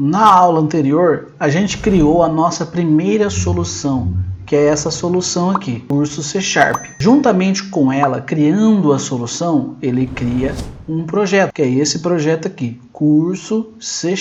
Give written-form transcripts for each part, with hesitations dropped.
Na aula anterior, a gente criou a nossa primeira solução, que é essa solução aqui, curso C#. Juntamente com ela, criando a solução, ele cria um projeto, que é esse projeto aqui, curso C#.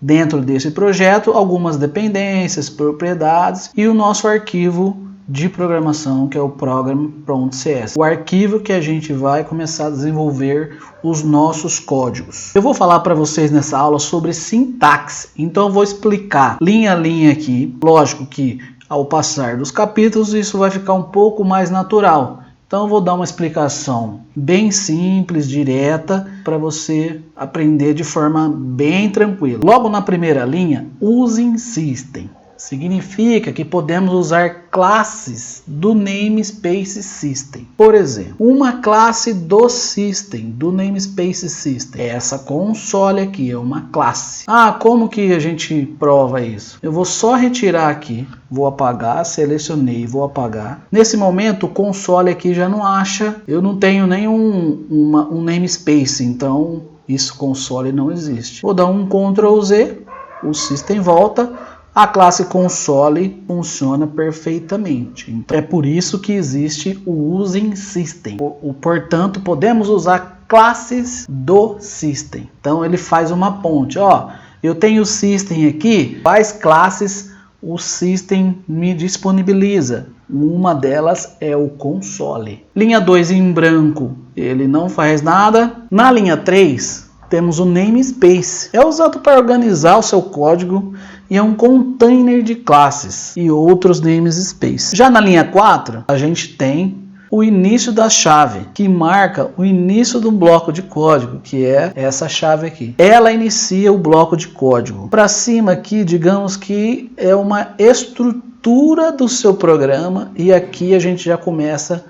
Dentro desse projeto, algumas dependências, propriedades e o nosso arquivo de programação, que é o program.cs, o arquivo que a gente vai começar a desenvolver os nossos códigos. Eu vou falar para vocês nessa aula sobre sintaxe, então eu vou explicar linha a linha aqui. Lógico que ao passar dos capítulos isso vai ficar um pouco mais natural, então eu vou dar uma explicação bem simples, direta, para você aprender de forma bem tranquila. Logo na primeira linha, using system. Significa que podemos usar classes do namespace system. Por exemplo, uma classe do system, do namespace system. Essa console aqui é uma classe. Ah, como que a gente prova isso? Eu vou só retirar aqui, vou apagar, selecionei, vou apagar. Nesse momento o console aqui já não acha, eu não tenho nenhum um namespace, então isso console não existe. Vou dar um Ctrl Z, o system volta. A classe console funciona perfeitamente. Então, é por isso que existe o using system. Portanto, podemos usar classes do system. Então, ele faz uma ponte. Ó, eu tenho o system aqui, quais classes o system me disponibiliza? Uma delas é o console. Linha 2 em branco, ele não faz nada. Na linha 3, temos o namespace. É usado para organizar o seu código e é um container de classes e outros namespace. Já na linha 4, a gente tem o início da chave, que marca o início do bloco de código, que é essa chave aqui. Ela inicia o bloco de código. Para cima aqui, digamos que é uma estrutura do seu programa e aqui a gente já começa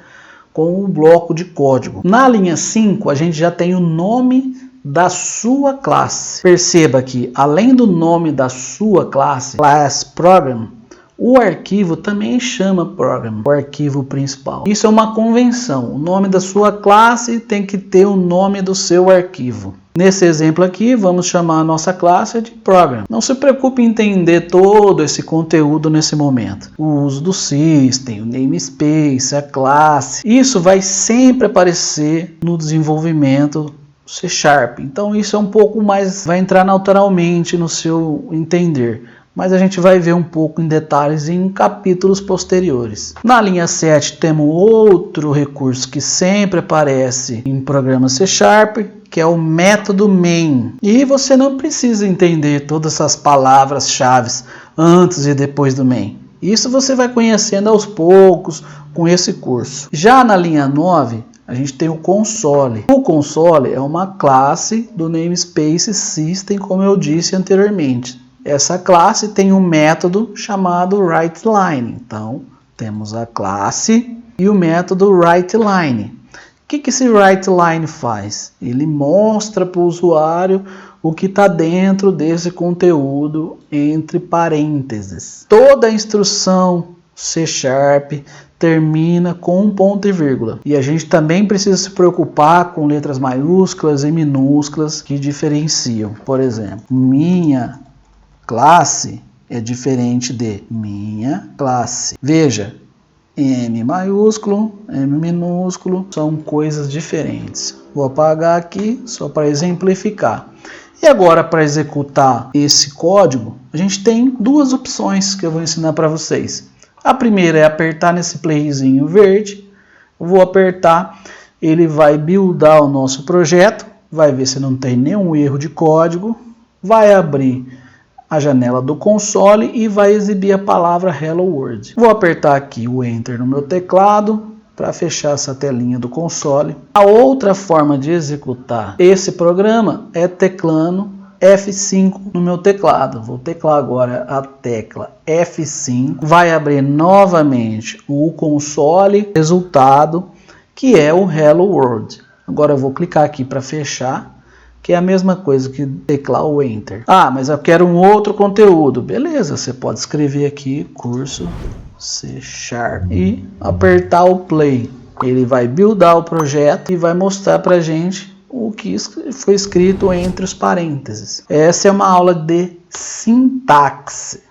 com o bloco de código. Na linha 5, a gente já tem o nome da sua classe. Perceba que além do nome da sua classe, class program, o arquivo também chama program, o arquivo principal. Isso é uma convenção. O nome da sua classe tem que ter o nome do seu arquivo. Nesse exemplo aqui, vamos chamar a nossa classe de program. Não se preocupe em entender todo esse conteúdo nesse momento. O uso do system, o namespace, a classe, isso vai sempre aparecer no desenvolvimento C#. Então isso é um pouco mais, vai entrar naturalmente no seu entender, mas a gente vai ver um pouco em detalhes em capítulos posteriores. Na linha 7 temos outro recurso que sempre aparece em programas C#, que é o método main. E você não precisa entender todas essas palavras-chave antes e depois do main. Isso você vai conhecendo aos poucos com esse curso. Já na linha 9, a gente tem o console. O console é uma classe do namespace system, como eu disse anteriormente. Essa classe tem um método chamado writeLine. Então, temos a classe e o método writeLine. O que esse writeLine faz? Ele mostra para o usuário o que está dentro desse conteúdo entre parênteses. Toda instrução C# termina com um ponto e vírgula. E a gente também precisa se preocupar com letras maiúsculas e minúsculas que diferenciam. Por exemplo, minha classe é diferente de minha classe. Veja, M maiúsculo, M minúsculo, são coisas diferentes. Vou apagar aqui só para exemplificar. E agora, para executar esse código, a gente tem duas opções que eu vou ensinar para vocês. A primeira é apertar nesse playzinho verde. Vou apertar, ele vai buildar o nosso projeto, vai ver se não tem nenhum erro de código, vai abrir a janela do console e vai exibir a palavra Hello World. Vou apertar aqui o Enter no meu teclado para fechar essa telinha do console. A outra forma de executar esse programa é teclando F5 no meu teclado. Vou teclar agora a tecla F5. Vai abrir novamente o console resultado, que é o Hello World. Agora eu vou clicar aqui para fechar, que é a mesma coisa que teclar o Enter. Ah, mas eu quero um outro conteúdo. Beleza, você pode escrever aqui curso C# e apertar o Play. Ele vai buildar o projeto e vai mostrar para a gente o que foi escrito entre os parênteses. Essa é uma aula de sintaxe.